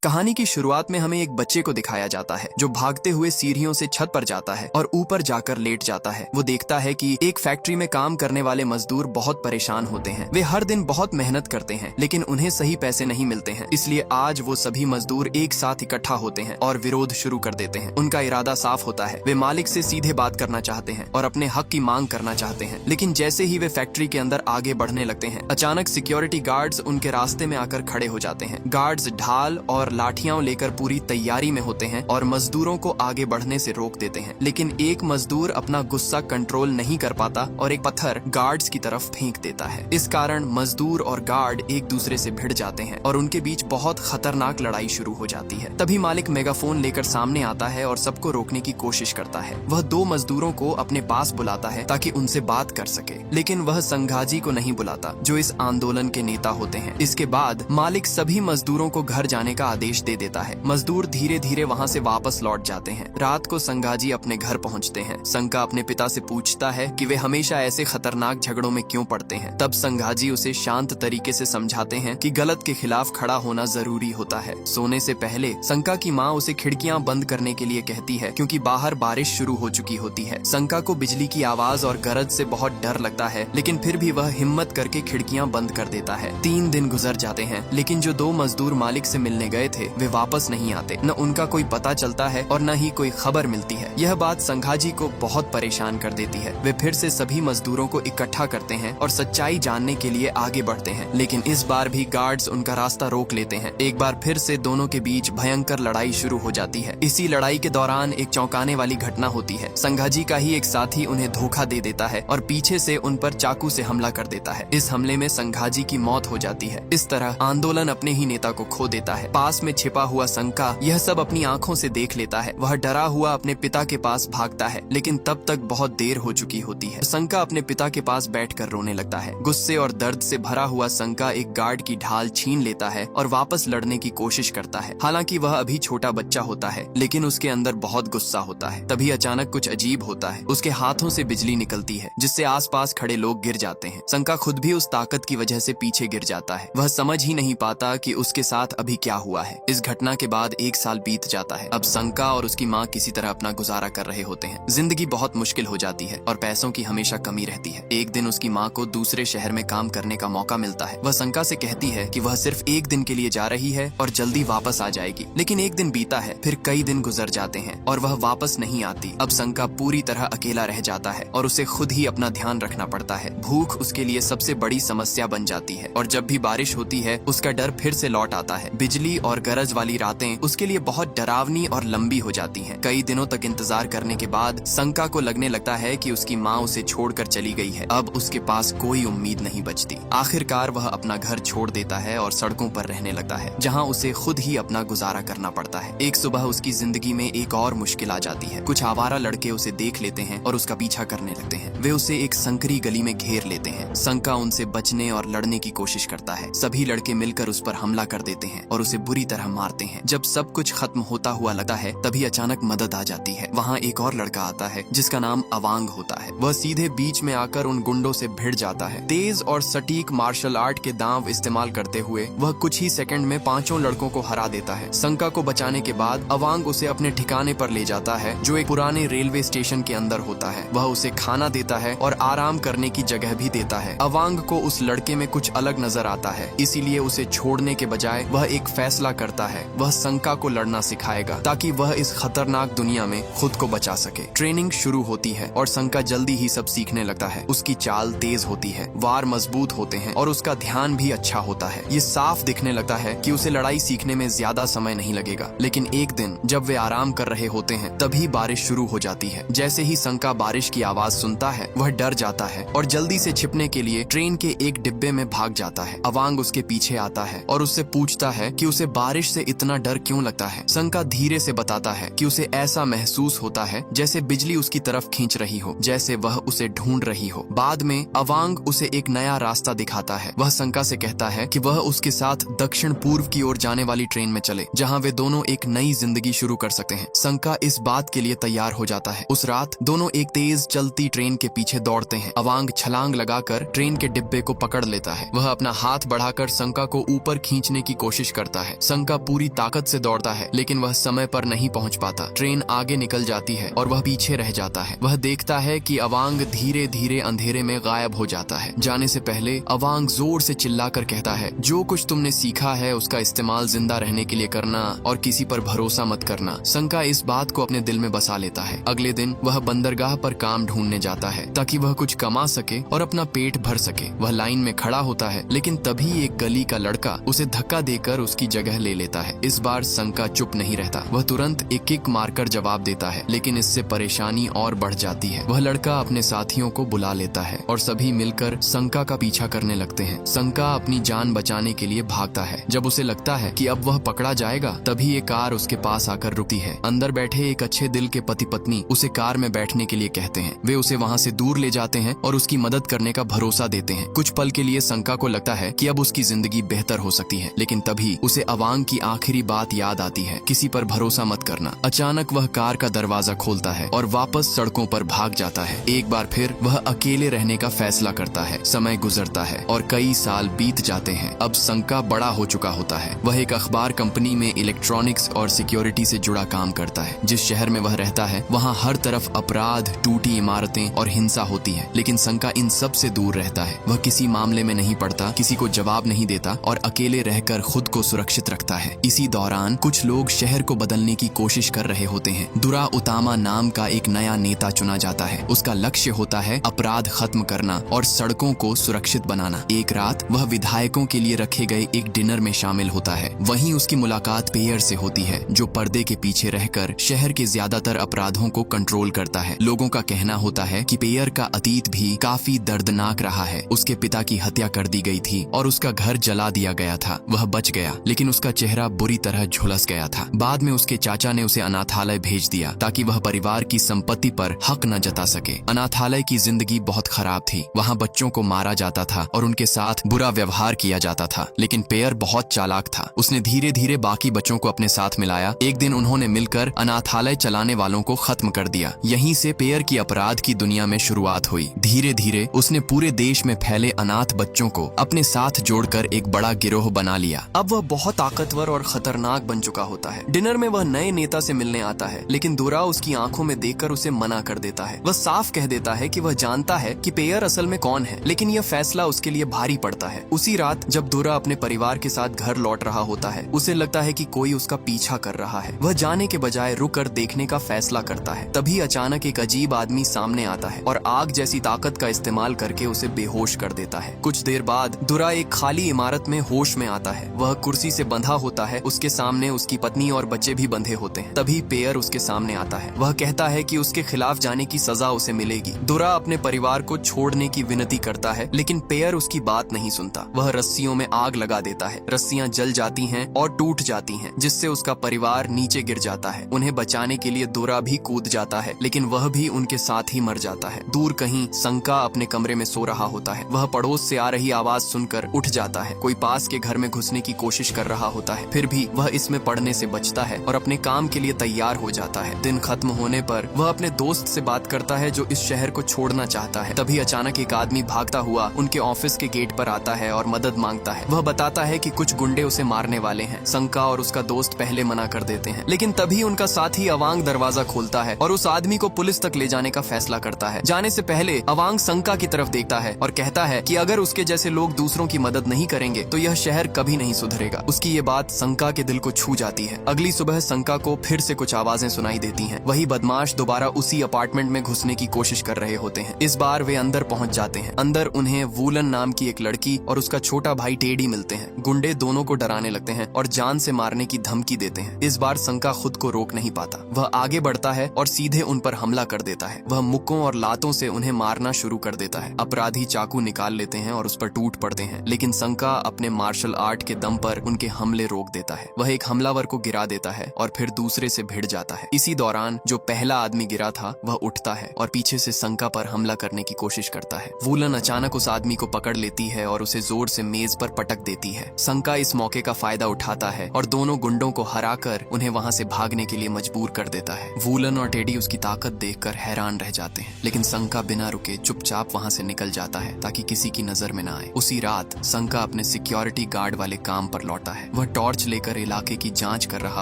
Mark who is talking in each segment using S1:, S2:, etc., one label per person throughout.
S1: कहानी की शुरुआत में हमें एक बच्चे को दिखाया जाता है जो भागते हुए सीढ़ियों से छत पर जाता है और ऊपर जाकर लेट जाता है। वो देखता है कि एक फैक्ट्री में काम करने वाले मजदूर बहुत परेशान होते हैं। वे हर दिन बहुत मेहनत करते हैं लेकिन उन्हें सही पैसे नहीं मिलते हैं। इसलिए आज वो सभी मजदूर एक साथ इकट्ठा होते हैं और विरोध शुरू कर देते हैं। उनका इरादा साफ होता है, वे मालिक से सीधे बात करना चाहते हैं और अपने हक की मांग करना चाहते हैं। लेकिन जैसे ही वे फैक्ट्री के अंदर आगे बढ़ने लगते हैं, अचानक सिक्योरिटी गार्ड्स उनके रास्ते में आकर खड़े हो जाते हैं। गार्ड्स ढाल और लाठियां लेकर पूरी तैयारी में होते हैं और मजदूरों को आगे बढ़ने से रोक देते हैं। लेकिन एक मजदूर अपना गुस्सा कंट्रोल नहीं कर पाता और एक पत्थर गार्ड्स की तरफ फेंक देता है। इस कारण मजदूर और गार्ड एक दूसरे से भिड़ जाते हैं और उनके बीच बहुत खतरनाक लड़ाई शुरू हो जाती है। तभी मालिक मेगाफोन लेकर सामने आता है और सबको रोकने की कोशिश करता है। वह दो मजदूरों को अपने पास बुलाता है ताकि उनसे बात कर सके, लेकिन वह संघाजी को नहीं बुलाता जो इस आंदोलन के नेता होते हैं। इसके बाद मालिक सभी मजदूरों को घर जाने का आदेश दे देता है। मजदूर धीरे धीरे वहाँ से वापस लौट जाते हैं। रात को संघाजी अपने घर पहुँचते हैं। संका अपने पिता से पूछता है कि वे हमेशा ऐसे खतरनाक झगड़ों में क्यों पड़ते हैं। तब संघाजी उसे शांत तरीके से समझाते हैं कि गलत के खिलाफ खड़ा होना जरूरी होता है। सोने से पहले संका की माँ उसे खिड़कियाँ बंद करने के लिए कहती है क्योंकि बाहर बारिश शुरू हो चुकी होती है। संका को बिजली की आवाज और गरज से बहुत डर लगता है, लेकिन फिर भी वह हिम्मत करके खिड़कियाँ बंद कर देता है। 3 दिन गुजर जाते हैं, लेकिन जो 2 मजदूर मालिक से मिलने गए थे वे वापस नहीं आते। न उनका कोई पता चलता है और न ही कोई खबर मिलती है। यह बात संघाजी को बहुत परेशान कर देती है। वे फिर से सभी मजदूरों को इकट्ठा करते हैं और सच्चाई जानने के लिए आगे बढ़ते हैं, लेकिन इस बार भी गार्ड्स उनका रास्ता रोक लेते हैं। एक बार फिर से दोनों के बीच भयंकर लड़ाई शुरू हो जाती है। इसी लड़ाई के दौरान एक चौंकाने वाली घटना होती है। संघाजी का ही एक साथी उन्हें धोखा दे देता है और पीछे से उन पर चाकू से हमला कर देता है। इस हमले में संघाजी की मौत हो जाती है। इस तरह आंदोलन अपने ही नेता को खो देता है। पास में छिपा हुआ संका यह सब अपनी आंखों से देख लेता है। वह डरा हुआ अपने पिता के पास भागता है, लेकिन तब तक बहुत देर हो चुकी होती है। संका अपने पिता के पास बैठकर रोने लगता है। गुस्से और दर्द से भरा हुआ संका एक गार्ड की ढाल छीन लेता है और वापस लड़ने की कोशिश करता है। हालांकि वह अभी छोटा बच्चा होता है, लेकिन उसके अंदर बहुत गुस्सा होता है। तभी अचानक कुछ अजीब होता है। उसके हाथों से बिजली निकलती है, जिससे आसपास खड़े लोग गिर जाते हैं। संका खुद भी उस ताकत की वजह से पीछे गिर जाता है। वह समझ ही नहीं पाता कि उसके साथ अभी क्या हुआ है। इस घटना के बाद 1 साल बीत जाता है। अब संका और उसकी माँ किसी तरह अपना गुजारा कर रहे होते हैं। जिंदगी बहुत मुश्किल हो जाती है और पैसों की हमेशा कमी रहती है। एक दिन उसकी माँ को दूसरे शहर में काम करने का मौका मिलता है। वह संका से कहती है कि वह सिर्फ 1 दिन के लिए जा रही है और जल्दी वापस आ जाएगी। लेकिन 1 दिन बीता है, फिर कई दिन गुजर जाते हैं और वह वापस नहीं आती। अब संका पूरी तरह अकेला रह जाता है और उसे खुद ही अपना ध्यान रखना पड़ता है। भूख उसके लिए सबसे बड़ी समस्या बन जाती है और जब भी बारिश होती है उसका डर फिर से लौट आता है। बिजली और गरज वाली रातें उसके लिए बहुत डरावनी और लंबी हो जाती हैं। कई दिनों तक इंतजार करने के बाद संका को लगने लगता है कि उसकी माँ उसे छोड़कर चली गई है। अब उसके पास कोई उम्मीद नहीं बचती। आखिरकार वह अपना घर छोड़ देता है और सड़कों पर रहने लगता है, जहाँ उसे खुद ही अपना गुजारा करना पड़ता है। एक सुबह उसकी जिंदगी में एक और मुश्किल आ जाती है। कुछ आवारा लड़के उसे देख लेते हैं और उसका पीछा करने लगते हैं। वे उसे एक संकरी गली में घेर लेते हैं। संका उनसे बचने और लड़ने की कोशिश करता है। सभी लड़के मिलकर उस पर हमला कर देते हैं और उसे बुरी तरह मारते हैं। जब सब कुछ खत्म होता हुआ लगता है, तभी अचानक मदद आ जाती है। वहाँ एक और लड़का आता है जिसका नाम अवांग होता है। वह सीधे बीच में आकर उन गुंडों से भिड़ जाता है। तेज और सटीक मार्शल आर्ट के दांव इस्तेमाल करते हुए वह कुछ ही सेकंड में 5 लड़कों को हरा देता है। संका को बचाने के बाद अवांग उसे अपने ठिकाने पर ले जाता है, जो एक पुराने रेलवे स्टेशन के अंदर होता है। वह उसे खाना देता है और आराम करने की जगह भी देता है। अवांग को उस लड़के में कुछ अलग नजर आता है, इसीलिए उसे छोड़ने के बजाय वह एक फैसला करता है। वह संका को लड़ना सिखाएगा ताकि वह इस खतरनाक दुनिया में खुद को बचा सके। ट्रेनिंग शुरू होती है और संका जल्दी ही सब सीखने लगता है। उसकी चाल तेज होती है, वार मजबूत होते हैं और उसका ध्यान भी अच्छा होता है। ये साफ दिखने लगता है कि उसे लड़ाई सीखने में ज्यादा समय नहीं लगेगा। लेकिन एक दिन जब वे आराम कर रहे होते हैं, तभी बारिश शुरू हो जाती है। जैसे ही संका बारिश की आवाज सुनता है, वह डर जाता है और जल्दी से छिपने के लिए ट्रेन के एक डिब्बे में भाग जाता है। अवांग उसके पीछे आता है और उससे पूछता है कि उसे बारिश से इतना डर क्यों लगता है। संका धीरे से बताता है कि उसे ऐसा महसूस होता है जैसे बिजली उसकी तरफ खींच रही हो, जैसे वह उसे ढूंढ रही हो। बाद में अवांग उसे एक नया रास्ता दिखाता है। वह संका से कहता है कि वह उसके साथ दक्षिण पूर्व की ओर जाने वाली ट्रेन में चले, जहाँ वे दोनों एक नई जिंदगी शुरू कर सकते हैं। संका इस बात के लिए तैयार हो जाता है। उस रात दोनों एक तेज चलती ट्रेन के पीछे दौड़ते हैं। अवांग छलांग लगाकर ट्रेन के डिब्बे को पकड़ लेता है। वह अपना हाथ बढ़ाकर संका को ऊपर खींचने की कोशिश करता है। संका पूरी ताकत से दौड़ता है, लेकिन वह समय पर नहीं पहुंच पाता। ट्रेन आगे निकल जाती है और वह पीछे रह जाता है। वह देखता है कि अवांग धीरे धीरे अंधेरे में गायब हो जाता है। जाने से पहले अवांग जोर से चिल्लाकर कहता है, जो कुछ तुमने सीखा है उसका इस्तेमाल जिंदा रहने के लिए करना और किसी पर भरोसा मत करना। संका इस बात को अपने दिल में बसा लेता है। अगले दिन वह बंदरगाह पर काम ढूंढने जाता है ताकि वह कुछ कमा सके और अपना पेट भर सके। वह लाइन में खड़ा होता है, लेकिन तभी एक गली का लड़का उसे धक्का देकर उसकी जगह ले लेता है। इस बार संका चुप नहीं रहता। वह तुरंत एक किक मारकर जवाब देता है, लेकिन इससे परेशानी और बढ़ जाती है। वह लड़का अपने साथियों को बुला लेता है और सभी मिलकर संका का पीछा करने लगते हैं। संका अपनी जान बचाने के लिए भागता है। जब उसे लगता है कि अब वह पकड़ा जाएगा, तभी एक कार उसके पास आकर रुकती है। अंदर बैठे एक अच्छे दिल के पति पत्नी उसे कार में बैठने के लिए कहते हैं। वे उसे वहाँ से दूर ले जाते हैं और उसकी मदद करने का भरोसा देते हैं। कुछ पल के लिए संका को लगता है कि अब उसकी जिंदगी बेहतर हो सकती है, लेकिन तभी उसे अवांग की आखिरी बात याद आती है, किसी पर भरोसा मत करना। अचानक वह कार का दरवाजा खोलता है और वापस सड़कों पर भाग जाता है। एक बार फिर वह अकेले रहने का फैसला करता है। समय गुजरता है और कई साल बीत जाते हैं। अब संका बड़ा हो चुका होता है। वह एक अखबार कंपनी में इलेक्ट्रॉनिक्स और सिक्योरिटी से जुड़ा काम करता है। जिस शहर में वह रहता है वहाँ हर तरफ अपराध, टूटी इमारतें और हिंसा होती है, लेकिन संका इन सब से दूर रहता है। वह किसी मामले में नहीं पड़ता, किसी को जवाब नहीं देता और अकेले रहकर खुद को सुरक्षित रखता है। इसी दौरान कुछ लोग शहर को बदलने की कोशिश कर रहे होते हैं। दुरा उतामा नाम का एक नया नेता चुना जाता है। उसका लक्ष्य होता है अपराध खत्म करना और सड़कों को सुरक्षित बनाना। एक रात वह विधायकों के लिए रखे गए एक डिनर में शामिल होता है। वहीं उसकी मुलाकात पेयर से होती है, जो पर्दे के पीछे रहकर शहर के ज्यादातर अपराधों को कंट्रोल करता है। लोगों का कहना होता है कि पेयर का अतीत भी काफी दर्दनाक रहा है। उसके पिता की हत्या कर दी गई थी और उसका घर जला दिया गया था। वह बच गया, लेकिन उसका चेहरा बुरी तरह झुलस गया था। बाद में उसके चाचा ने उसे अनाथालय भेज दिया ताकि वह परिवार की संपत्ति पर हक न जता सके। अनाथालय की जिंदगी बहुत खराब थी। वहाँ बच्चों को मारा जाता था और उनके साथ बुरा व्यवहार किया जाता था, लेकिन पेयर बहुत चालाक था। उसने धीरे धीरे बाकी बच्चों को अपने साथ मिलाया। एक दिन उन्होंने मिलकर अनाथालय चलाने वालों को खत्म कर दिया। यहीं से पेयर की अपराध की दुनिया में शुरुआत हुई। धीरे धीरे उसने पूरे देश में फैले अनाथ बच्चों को अपने साथ जोड़कर एक बड़ा गिरोह बना लिया। अब वह बहुत ताकतवर और खतरनाक बन चुका होता है। डिनर में वह नए नेता से मिलने आता है, लेकिन दुरा उसकी आंखों में देखकर उसे मना कर देता है। वह साफ कह देता है कि वह जानता है कि पेयर असल में कौन है, लेकिन यह फैसला उसके लिए भारी पड़ता है। उसी रात जब दुरा अपने परिवार के साथ घर लौट रहा होता है, उसे लगता है कि कोई उसका पीछा कर रहा है। वह जाने के बजाय रुक कर देखने का फैसला करता है। तभी अचानक एक अजीब आदमी सामने आता है और आग जैसी ताकत का इस्तेमाल करके उसे बेहोश कर देता है। कुछ देर बाद दुरा एक खाली इमारत में होश में आता है। वह कुर्सी से बंधा होता है। उसके सामने उसकी पत्नी और बच्चे भी बंधे होते हैं। तभी पेयर उसके सामने आता है। वह कहता है कि उसके खिलाफ जाने की सजा उसे मिलेगी। दुरा अपने परिवार को छोड़ने की विनती करता है, लेकिन पेयर उसकी बात नहीं सुनता। वह रस्सियों में आग लगा देता है। रस्सियां जल जाती हैं और टूट जाती हैं, जिससे उसका परिवार नीचे गिर जाता है। उन्हें बचाने के लिए दुरा भी कूद जाता है, लेकिन वह भी उनके साथ ही मर जाता है। दूर कहीं संका अपने कमरे में सो रहा होता है। वह पड़ोस से आ रही आवाज सुनकर उठ जाता है। कोई पास के घर में घुसने की कोशिश कर रहा होता है, फिर भी वह इसमें पड़ने से बचता है और अपने काम के लिए तैयार हो जाता है। दिन खत्म होने पर वह अपने दोस्त से बात करता है जो इस शहर को छोड़ना चाहता है। तभी अचानक एक आदमी भागता हुआ उनके ऑफिस के गेट पर आता है और मदद मांगता है। वह बताता है कि कुछ गुंडे उसे मारने वाले हैं। संका और उसका दोस्त पहले मना कर देते हैं, लेकिन तभी उनका साथी अवांग दरवाजा खोलता है और उस आदमी को पुलिस तक ले जाने का फैसला करता है। जाने से पहले अवांग संका की तरफ देखता है और कहता है कि अगर उसके जैसे लोग दूसरों की मदद नहीं करेंगे तो यह शहर कभी नहीं सुधरेगा। उसकी ये बात संका के दिल को छू जाती है। अगली सुबह संका को फिर से कुछ आवाजें सुनाई देती हैं। वही बदमाश दोबारा उसी अपार्टमेंट में घुसने की कोशिश कर रहे होते हैं। इस बार वे अंदर पहुंच जाते हैं। अंदर उन्हें वूलन नाम की एक लड़की और उसका छोटा भाई टेडी मिलते हैं। गुंडे दोनों को डराने लगते हैं और जान से मारने की धमकी देते हैं। इस बार संका खुद को रोक नहीं पाता। वह आगे बढ़ता है और सीधे उन पर हमला कर देता है। वह मुक्कों और लातों से उन्हें मारना शुरू कर देता है। अपराधी चाकू निकाल लेते हैं और उस पर टूट पड़ते हैं, लेकिन संका अपने मार्शल आर्ट के दम पर उनके हमले रोक देता है। वह एक हमलावर को गिरा देता है और फिर दूसरे से भिड़ जाता है। इसी दौरान जो पहला आदमी गिरा था वह उठता है और पीछे से संका पर हमला करने की कोशिश करता है। वूलन अचानक उस आदमी को पकड़ लेती है और उसे जोर से मेज पर पटक देती है। संका इस मौके का फायदा उठाता है और दोनों गुंडों को हराकर उन्हें वहां से भागने के लिए मजबूर कर देता है। वूलन और टेडी उसकी ताकत देखकर हैरान रह जाते हैं, लेकिन संका बिना रुके चुपचाप वहां से निकल जाता है ताकि किसी की नजर में न आए। उसी रात संका अपने सिक्योरिटी गार्ड वाले काम पर लौटा है। वह टॉर्च लेकर इलाके की जांच कर रहा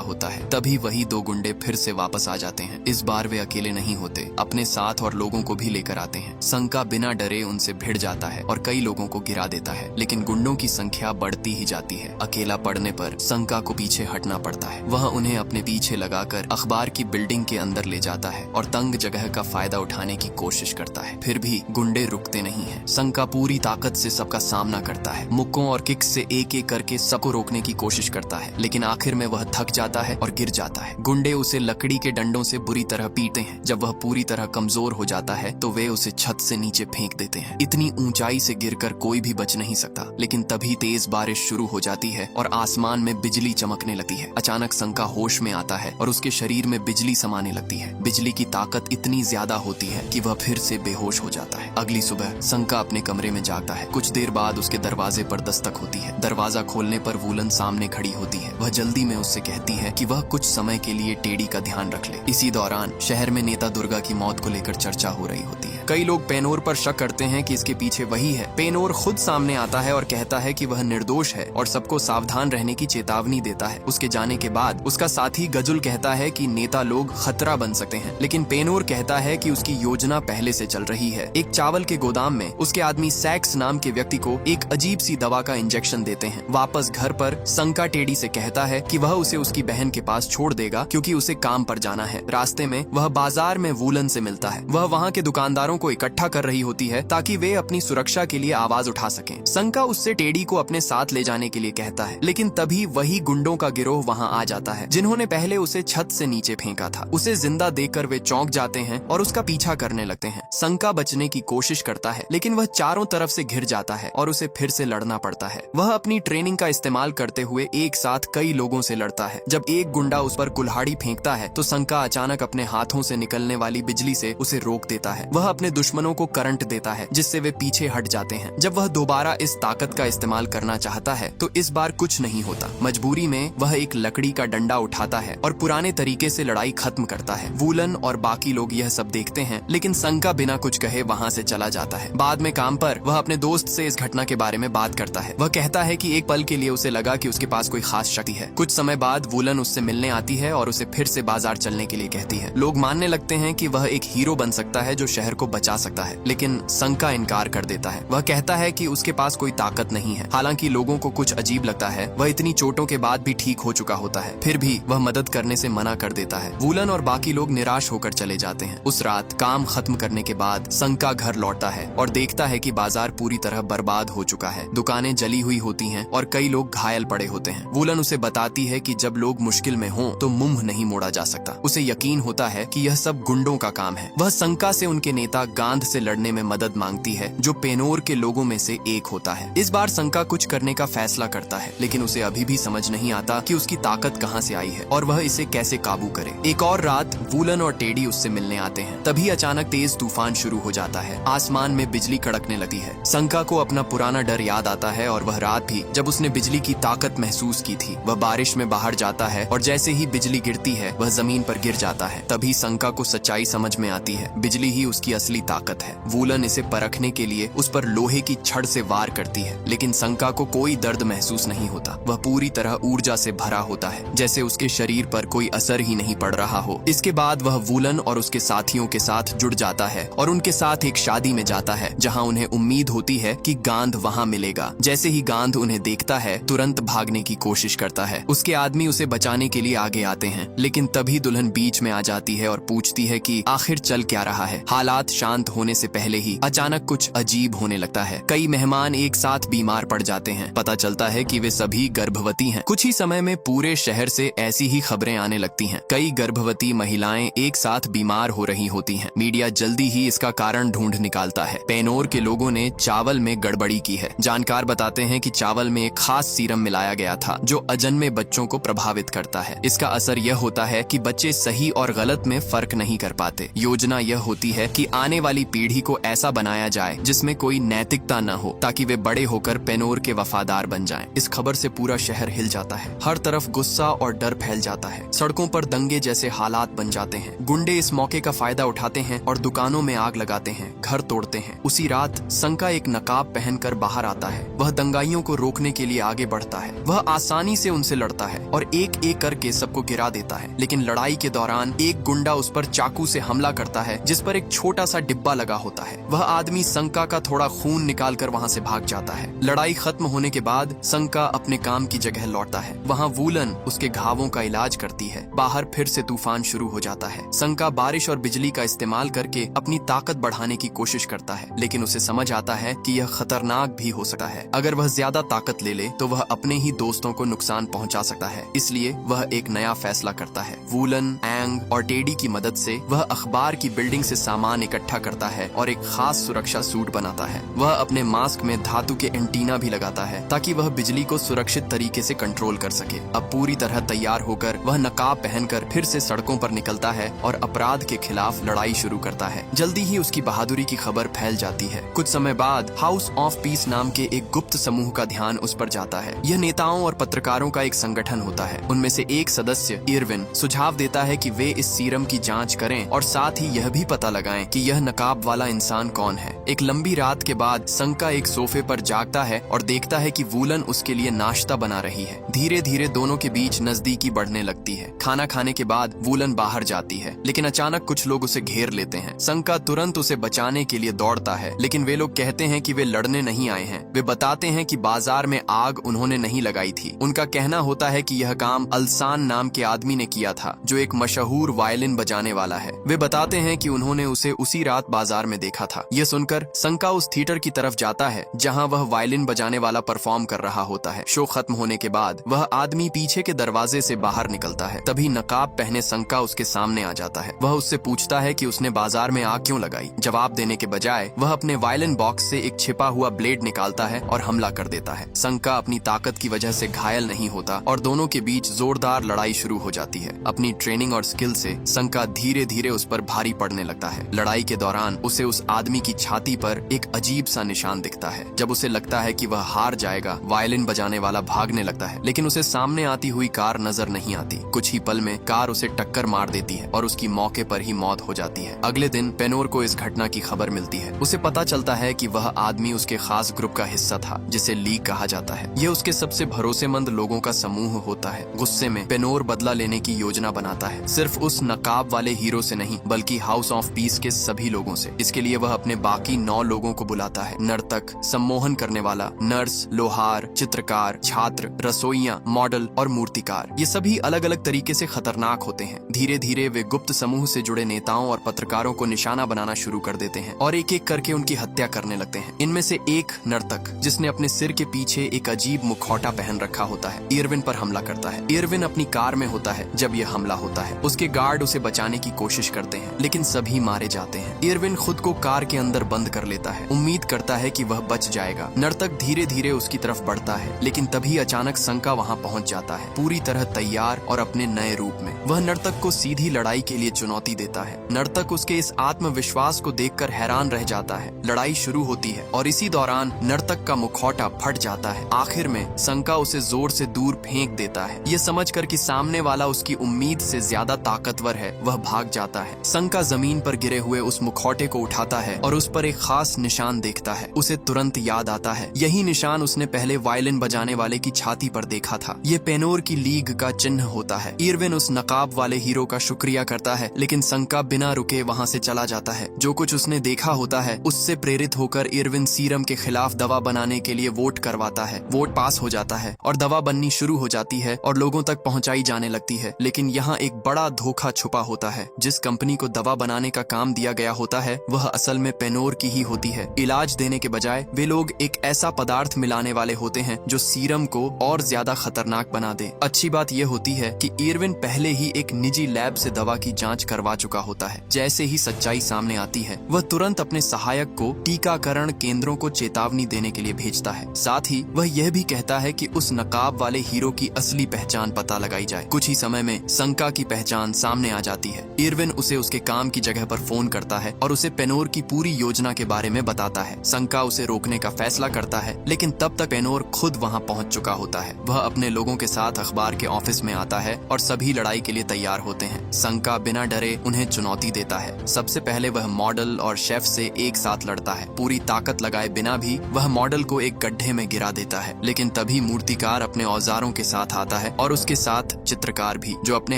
S1: होता है। तभी वही दो गुंडे फिर से वापस आ जाते हैं। इस बार वे अकेले नहीं होते, अपने साथ और लोगों को भी लेकर आते हैं। संका बिना डरे उनसे भिड़ जाता है और कई लोगों को गिरा देता है, लेकिन गुंडों की संख्या बढ़ती ही जाती है। अकेला पड़ने पर संका को पीछे हटना पड़ता है। वह उन्हें अपने पीछे लगाकर अखबार की बिल्डिंग के अंदर ले जाता है और तंग जगह का फायदा उठाने की कोशिश करता है। फिर भी गुंडे रुकते नहीं हैं। संका पूरी ताकत से सबका सामना करता है, मुक्कों और किक से एक एक करके सबको रोकने की कोशिश करता है, लेकिन आखिर में वह थक जाता है और गिर जाता है। गुंडे उसे लकड़ी के डंडों से बुरी तरह पीटते हैं। जब वह पूरी तरह कमजोर हो जाता है तो वे उसे छत से नीचे फेंक देते हैं। इतनी ऊंचाई से गिरकर कोई भी बच नहीं सकता, लेकिन तभी तेज बारिश शुरू हो जाती है और आसमान में बिजली चमकने लगती है। अचानक संका होश में आता है और उसके शरीर में बिजली समाने लगती है। बिजली की ताकत इतनी ज्यादा होती है कि वह फिर से बेहोश हो जाता है। अगली सुबह संका अपने कमरे में जागता है। कुछ देर बाद उसके दरवाजे पर दस्तक होती है। दरवाजा खोलने पर वूलन सामने खड़ी होती है। वह जल्दी में उससे कहती है कि वह कुछ समय के लिए टेडी का ध्यान रख ले। इसी दौरान शहर में नेता दुर्गा की मौत को लेकर चर्चा हो रही होती है। कई लोग पेनोर पर शक करते हैं कि इसके पीछे वही है। पेनोर खुद सामने आता है और कहता है कि वह निर्दोष है और सबको सावधान रहने की चेतावनी देता है। उसके जाने के बाद उसका साथी गजुल कहता है कि नेता लोग खतरा बन सकते हैं, लेकिन पेनोर कहता है कि उसकी योजना पहले से चल रही है। एक चावल के गोदाम में उसके आदमी सैक्स नाम के व्यक्ति को एक अजीब सी दवा का इंजेक्शन देते हैं। वापस घर पर संका टेडी से कहता है कि वह उसे उसकी बहन के पास छोड़ देगा क्योंकि उसे काम पर जाना है। रास्ते में वह बाजार में वूलन से मिलता है। वह वहाँ के दुकानदारों को इकट्ठा कर रही होती है ताकि वे अपनी सुरक्षा के लिए आवाज उठा सकें। संका उससे टेडी को अपने साथ ले जाने के लिए कहता है, लेकिन तभी वही गुंडों का गिरोह वहाँ आ जाता है जिन्होंने पहले उसे छत से नीचे फेंका था। उसे जिंदा देखकर वे चौंक जाते हैं और उसका पीछा करने लगते हैं। संका बचने की कोशिश करता है, लेकिन वह चारों तरफ से घिर जाता है और उसे फिर से लड़ना पड़ता है। वह अपनी ट्रेनिंग का इस्तेमाल करते हुए एक साथ कई लोगों से लड़ता है। जब एक गुंडा उस पर कुल्हाड़ी फेंकता है तो संका अचानक अपने हाथों से निकलने वाली बिजली से उसे रोक देता है। वह अपने दुश्मनों को करंट देता है जिससे वे पीछे हट जाते हैं। जब वह दोबारा इस ताकत का इस्तेमाल करना चाहता है तो इस बार कुछ नहीं होता। मजबूरी में वह एक लकड़ी का डंडा उठाता है और पुराने तरीके से लड़ाई खत्म करता है। वूलन और बाकी लोग यह सब देखते हैं, लेकिन संका बिना कुछ कहे वहाँ से चला जाता है। बाद में काम पर वह अपने दोस्त से इस घटना के बारे में बात करता है। वह कहता है कि एक पल के लिए उसे लगा कि उसके पास कोई खास शक्ति है। कुछ समय बाद वूलन उससे मिलने आती है और उसे फिर से बाजार चलने के लिए कहती है। लोग मानने लगते हैं कि वह एक हीरो बन सकता है जो शहर को बचा सकता है, लेकिन संका इनकार कर देता है। वह कहता है कि उसके पास कोई ताकत नहीं है। हालांकि लोगों को कुछ अजीब लगता है, वह इतनी चोटों के बाद भी ठीक हो चुका होता है, फिर भी वह मदद करने से मना कर देता है। वूलन और बाकी लोग निराश होकर चले जाते हैं। उस रात काम खत्म करने के बाद संका घर लौटता है और देखता है कि बाजार पूरी तरह बर्बाद हो चुका है। दुकानें जली हुई होती हैं और कई लोग घायल पड़े होते हैं। वूलन उसे बताती है कि जब लोग मुश्किल में हों तो मुंह नहीं मोड़ा जा सकता। उसे यकीन होता है कि यह सब गुंडों का काम है। वह संका से उनके नेता गांध से लड़ने में मदद मांगती है, जो पेनोर के लोगों में से एक होता है। इस बार संका कुछ करने का फैसला करता है, लेकिन उसे अभी भी समझ नहीं आता कि उसकी ताकत कहां से आई है और वह इसे कैसे काबू करे। एक और रात वूलन और टेडी उससे मिलने आते हैं। तभी अचानक तेज तूफान शुरू हो जाता है। आसमान में बिजली कड़कने लगती है। संका को अपना पुराना डर याद आता है और वह रात भी जब उसने बिजली की ताकत महसूस की थी। वह बारिश में बाहर जाता है और जैसे ही बिजली गिरती है वह जमीन पर गिर जाता है। तभी संका को सच्चाई समझ में आती है, बिजली ही उसकी असली ताकत है। वूलन इसे परखने के लिए उस पर लोहे की छड़ से वार करती है, लेकिन संका को कोई दर्द महसूस नहीं होता। वह पूरी तरह ऊर्जा से भरा होता है, जैसे उसके शरीर पर कोई असर ही नहीं पड़ रहा हो। इसके बाद वह वूलन और उसके साथियों के साथ जुड़ जाता है और उनके साथ एक शादी में जाता है, जहां उन्हें उम्मीद होती है कि गांध वहां मिलेगा। जैसे ही गांध उन्हें देखता है तुरंत भागने की कोशिश करता है। उसके आदमी उसे बचाने के लिए आगे आते हैं, लेकिन तभी दुल्हन बीच में आ जाती है और पूछती है कि आखिर चल क्या रहा है। हालात शांत होने से पहले ही अचानक कुछ अजीब होने लगता है। कई मेहमान एक साथ बीमार पड़ जाते हैं। पता चलता है कि वे सभी गर्भवती हैं। कुछ ही समय में पूरे शहर से ऐसी ही खबरें आने लगती हैं। कई गर्भवती महिलाएं एक साथ बीमार हो रही होती हैं। मीडिया जल्दी ही इसका कारण ढूंढ निकालता है। पेनोर के लोगों ने चावल में गड़बड़ी की है। जानकार बताते हैं कि चावल में एक खास सीरम मिलाया गया था जो अजन्मे बच्चों को प्रभावित करता है। इसका असर यह होता है कि बच्चे सही और गलत में फर्क नहीं कर पाते। योजना यह होती है कि आने वाली पीढ़ी को ऐसा बनाया जाए जिसमें कोई नैतिकता न हो, ताकि वे बड़े होकर पेनोर के वफादार बन जाएं। इस खबर से पूरा शहर हिल जाता है। हर तरफ गुस्सा और डर फैल जाता है। सड़कों पर दंगे जैसे हालात बन जाते हैं। गुंडे इस मौके का फायदा उठाते हैं और दुकानों में आग लगाते हैं, घर तोड़ते हैं। उसी रात संका एक नकाब पहनकर बाहर आता है। वह दंगाइयों को रोकने के लिए आगे बढ़ता है। वह आसानी से उनसे लड़ता है और एक एक करके सबको गिरा देता है। लेकिन लड़ाई के दौरान एक गुंडा उस पर चाकू से हमला करता है जिस पर एक छोटा सा डिब्बा लगा होता है। वह आदमी संका का थोड़ा खून निकालकर वहां से भाग जाता है। लड़ाई खत्म होने के बाद संका अपने काम की जगह लौटता है। वहां वूलन उसके घावों का इलाज करती है। बाहर फिर से तूफान शुरू हो जाता है। संका बारिश और बिजली का इस्तेमाल करके अपनी ताकत बढ़ाने की कोशिश करता है, लेकिन उसे समझ आता है कि यह खतरनाक भी हो सकता है। अगर वह ज्यादा ताकत ले ले तो वह अपने ही दोस्तों को नुकसान पहुंचा सकता है। इसलिए वह एक नया फैसला करता है। वूलन, एंग और टेडी की मदद से वह अखबार की बिल्डिंग से सामान इकट्ठा करता है और एक खास सुरक्षा सूट बनाता है। वह अपने मास्क में धातु के एंटीना भी लगाता है ताकि वह बिजली को सुरक्षित तरीके से कंट्रोल कर सके। अब पूरी तरह तैयार होकर वह नकाब पहनकर फिर से सड़कों पर निकलता है और अपराध के खिलाफ लड़ाई शुरू करता है। जल्दी ही उसकी बहादुरी की खबर फैल जाती है। कुछ समय बाद हाउस ऑफ पीस नाम के एक गुप्त समूह का ध्यान उस पर जाता है। यह नेताओं और पत्रकारों का एक संगठन होता है। उनमें से एक सदस्य इरविन सुझाव देता है कि वे इस सीरम की जांच करें और साथ ही यह भी पता लगाएं कि यह नकाब वाला इंसान कौन है। एक लंबी रात के बाद संका एक सोफे पर जागता है और देखता है कि वूलन उसके लिए नाश्ता बना रही है। धीरे धीरे दोनों के बीच नजदीकी बढ़ने लगती है। खाना खाने के बाद वूलन बाहर जाती है, लेकिन अचानक कुछ लोग उसे घेर लेते हैं। संका तुरंत उसे बचाने के लिए दौड़ता है, लेकिन वे लोग कहते हैं कि वे लड़ने नहीं आए हैं। वे बताते हैं कि बाजार में आग उन्होंने नहीं लगाई थी। उनका कहना होता है कि यह काम अल्सान नाम के आदमी ने किया था, जो एक मशहूर वायलिन बजाने वाला है। वे बताते हैं कि उन्होंने उसे उसी रात बाजार में देखा था। यह सुनकर संका उस थिएटर की तरफ जाता है जहां वह वायलिन बजाने वाला परफॉर्म कर रहा होता है। शो खत्म होने के बाद वह आदमी पीछे के दरवाजे से बाहर निकलता है। तभी नकाब पहने संका उसके सामने आ जाता है। वह उससे पूछता है कि उसने बाजार में आग क्यों लगाई। जवाब देने के बजाय वह अपने वायलिन बॉक्स से एक छिपा हुआ ब्लेड निकालता है और हमला कर देता है। संका अपनी ताकत की वजह से घायल नहीं होता और दोनों के बीच जोरदार लड़ाई शुरू हो जाती है। अपनी ट्रेनिंग और स्किल से संका धीरे धीरे उस पर भारी पड़ने लगता है। लड़ाई के दौरान उसे उस आदमी की छाती पर एक अजीब सा निशान दिखता है। जब उसे लगता है कि वह हार जाएगा, वायलिन बजाने वाला भागने लगता है, लेकिन उसे सामने आती हुई कार नजर नहीं आती। कुछ ही पल में कार उसे टक्कर मार देती है और उसकी मौके पर ही मौत हो जाती है। अगले दिन पेनोर को इस घटना की खबर मिलती है। उसे पता चलता है कि वह आदमी उसके खास ग्रुप का हिस्सा था, जिसे लीग कहा जाता है। यह उसके सबसे भरोसेमंद लोगों का समूह होता है। गुस्से में पेनोर बदला लेने की योजना बनाता है, सिर्फ उस नकाब वाले हीरो से नहीं बल्कि हाउस ऑफ पीस के सभी लोगों से। इसके लिए वह अपने बाकी 9 लोगों को बुलाता है। नर्तक, सम्मोहन करने वाला, नर्स, लोहार, चित्रकार, छात्र, रसोइया, मॉडल और मूर्तिकार। ये सभी अलग अलग तरीके से खतरनाक होते हैं। धीरे धीरे वे गुप्त समूह से जुड़े नेताओं और पत्रकारों को निशाना बनाना शुरू कर देते हैं और एक एक करके उनकी हत्या करने लगते हैं। इनमें से एक नर्तक, जिसने अपने सिर के पीछे एक अजीब मुखौटा पहन रखा होता है, इरविन पर हमला करता है। इरविन अपनी कार में होता है जब यह हमला होता है। उसके गार्ड उसे बचाने की कोशिश करते हैं, लेकिन सभी मारे जाते हैं। इरविन खुद को कार के अंदर बंद कर लेता है, उम्मीद करता है कि वह बच जाएगा। नर्तक धीरे धीरे उसकी तरफ बढ़ता है, लेकिन तभी अचानक संका वहां पहुंच जाता है, पूरी तरह तैयार और अपने नए रूप में। वह नर्तक को सीधी लड़ाई के लिए चुनौती देता है। नर्तक उसके इस आत्मविश्वास को देखकर हैरान रह जाता है। लड़ाई शुरू होती है और इसी दौरान नर्तक का मुखौटा फट जाता है। आखिर में संका उसे जोर से दूर फेंक देता है। ये समझकर कि सामने वाला उसकी उम्मीद से ज्यादा ताकतवर है, वह भाग जाता है। संका जमीन पर गिरे हुए उस मुखौटे को उठाता है और उस पर एक खास निशान देखता है। उसे तुरंत याद आता है, यही निशान उसने पहले वायलिन बजाने वाले की छाती पर देखा था। ये पेनोर की लीग का चिन्ह होता है। इरविन उस नकाब वाले हीरो का शुक्रिया करता है, लेकिन संका बिना रुके वहां से चला जाता है। जो कुछ उसने देखा होता है उससे प्रेरित होकर इरविन सीरम के खिलाफ दवा बनाने के लिए वोट करवाता है। वोट पास हो जाता है और दवा बननी शुरू हो जाती है और लोगों तक पहुंचाई जाने लगती है। लेकिन यहाँ एक बड़ा धोखा छुपा होता है। जिस कंपनी को दवा बनाने का काम दिया गया होता है वह असल में पेनोर की ही होती है। इलाज देने के बजाय वे लोग एक ऐसा पदार्थ मिलाने वाले होते हैं जो सीरम को और ज्यादा खतरनाक बना दे। अच्छी बात यह होती है कि इरविन पहले ही एक निजी लैब से दवा की जांच करवा चुका होता है। जैसे ही सच्चाई सामने आती है वह तुरंत अपने सहायक को टीकाकरण केंद्रों को चेतावनी देने के लिए भेजता है। साथ ही वह यह भी कहता है कि उस नकाब वाले हीरो की असली पहचान पता लगाई जाए। कुछ ही समय में संका की पहचान सामने आ जाती है। इरविन उसे उसके काम की जगह पर फोन करता है और उसे पेनोर की पूरी योजना के बारे में बताता है। संका उसे रोकने का फैसला करता है, लेकिन तब तक पेनोर खुद वहां पहुंच चुका होता है। वह अपने लोगों के साथ अखबार के ऑफिस में आता है और सभी लड़ाई के लिए तैयार होते हैं। संका बिना डरे उन्हें चुनौती देता है। सबसे पहले वह मॉडल और शेफ से एक साथ लड़ता है। पूरी ताकत लगाए बिना भी वह मॉडल को एक गड्ढे में गिरा देता है, लेकिन तभी मूर्तिकार अपने औजारों के साथ आता है और उसके साथ चित्रकार भी, जो अपने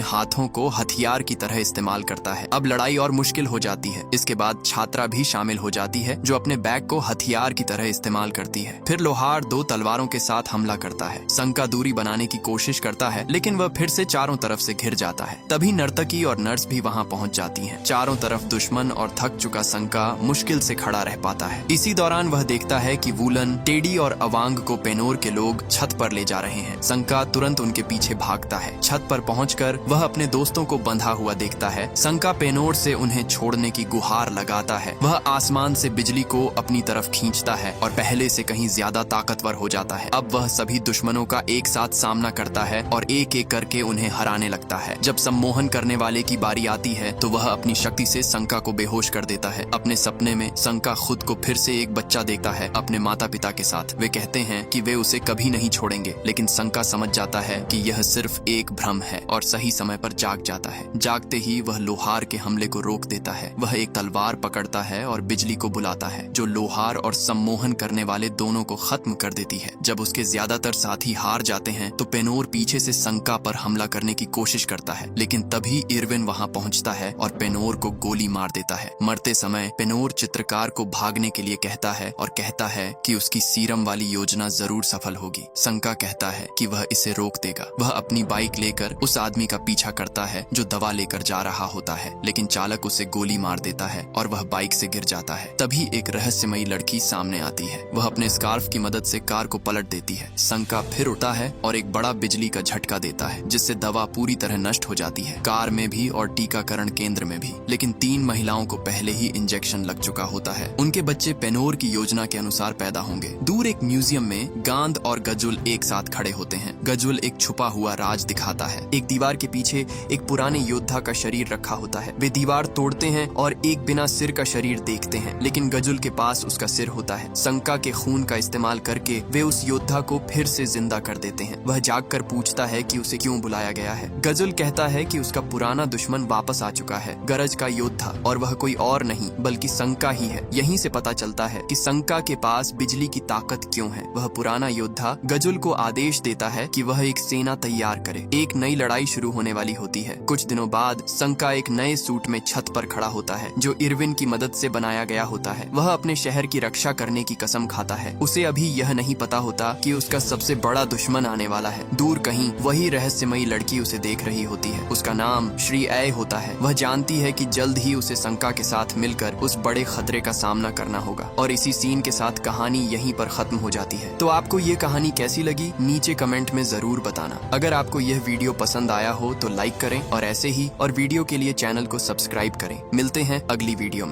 S1: हाथों को हथियार की तरह इस्तेमाल करता है। अब लड़ाई और मुश्किल हो जाती है। इसके बाद छात्रा भी शामिल हो जाती है, जो अपने बैग को हथियार की तरह इस्तेमाल करती है। फिर लोहार 2 तलवारों के साथ हमला करता है। संका दूरी बनाने की कोशिश करता है, लेकिन वह फिर से चारों तरफ से घिर जाता है। तभी नर्तकी और नर्स भी वहां पहुंच जाती हैं। चारों तरफ दुश्मन और थक चुका संका मुश्किल से खड़ा रह पाता है। इसी दौरान वह देखता है कि वूलन, टेडी और अवांग को पेनोर के लोग छत पर ले जा रहे हैं। संका तुरंत उनके पीछे भागता है। छत पर पहुंचकर वह अपने दोस्तों को बंधा हुआ देखता है। संका पेनोर से उन्हें छोड़ने की गुहार लगाता है। वह आसमान से बिजली को अपनी तरफ खींचता है और पहले से कहीं ज्यादा ताकतवर हो जाता है। अब वह सभी दुश्मनों का एक साथ सामना करता है और एक एक करके उन्हें हराने लगता है। जब सम्मोहन करने वाले की बारी आती है तो वह अपनी शक्ति से संका को बेहोश कर देता है। अपने सपने में संका खुद को फिर से एक बच्चा देखता है अपने माता पिता के साथ। वे कहते हैं कि वे उसे कभी नहीं छोड़ेंगे, लेकिन संका समझ जाता है कि यह सिर्फ एक भ्रम है और सही समय पर जाग जाता है। जागते ही वह लोहार के हमले को रोक देता है। वह एक तलवार पकड़ता है और बिजली को बुलाता है, जो लोहार और सम्मोहन करने वाले दोनों को खत्म कर देती है। जब उसके ज्यादातर साथी हार जाते हैं तो पेनोर पीछे से संका पर हमला करने की कोशिश करता है, लेकिन तभी इरविन वहां पहुंचता है और पेनोर को गोली मार देता है। मरते समय पेनोर चित्रकार को भागने के लिए कहता है और कहता है कि उसकी सीरम वाली योजना जरूर सफल होगी। संका कहता है कि वह इसे रोक देगा। वह अपनी बाइक लेकर उस आदमी का पीछा करता है जो दवा लेकर जा रहा होता है, लेकिन चालक उसे गोली मार देता है और वह बाइक से गिर जाता है। तभी एक रहस्यमयी लड़की सामने आती है। वह अपने स्कार्फ की मदद से कार को पलट देती है। संका फिर उठता है और एक बड़ा बिजली का झटका देता है, जिससे दवा पूरी तरह नष्ट हो जाती है, कार में भी और टीकाकरण केंद्र में भी। लेकिन 3 महिलाओं को पहले ही इंजेक्शन लग चुका होता है। उनके बच्चे पेनोर की योजना के अनुसार पैदा होंगे। दूर एक म्यूजियम में गांध और गजुल एक साथ खड़े होते हैं। गजुल एक छुपा हुआ राज दिखाता है। एक दीवार के पीछे एक पुराने योद्धा का शरीर रखा होता है। वे दीवार तोड़ते हैं और एक बिना सिर का शरीर देखते हैं, लेकिन गजुल के पास उसका सिर होता है। संका के खून का इस्तेमाल करके वे उस योद्धा को फिर से जिंदा कर देते हैं। वह जागकर पूछता है कि उसे क्यों बुलाया गया है। गजुल कहता है कि उसका पुराना दुश्मन वापस आ चुका है, गरज का योद्धा, और वह कोई और नहीं बल्कि संका ही है। यहीं से पता चलता है कि संका के पास बिजली की ताकत क्यों है। वह पुराना योद्धा गजुल को आदेश देता है कि वह एक सेना तैयार करे। एक नई लड़ाई शुरू होने वाली होती है। कुछ दिनों बाद संका एक नए सूट में छत पर खड़ा होता है, जो इरविन की मदद से बनाया गया होता है। वह अपने शहर की रक्षा करने की कसम खाता है। उसे अभी यह नहीं पता होता कि उसका सबसे बड़ा दुश्मन आने वाला है। दूर कहीं वही रहस्यमयी लड़की उसे देख रही होती है। उसका नाम श्री ऐ होता है। वह जानती है कि जल्द ही उसे संका के साथ मिलकर उस बड़े खतरे का सामना करना होगा। और इसी सीन के साथ कहानी यहीं पर खत्म हो जाती है। तो आपको ये कहानी कैसी लगी नीचे कमेंट में जरूर बताना। अगर आपको यह वीडियो पसंद आया हो तो लाइक करें और ऐसे ही और वीडियो के लिए चैनल को सब्सक्राइब करें। मिलते हैं अगली वीडियो में।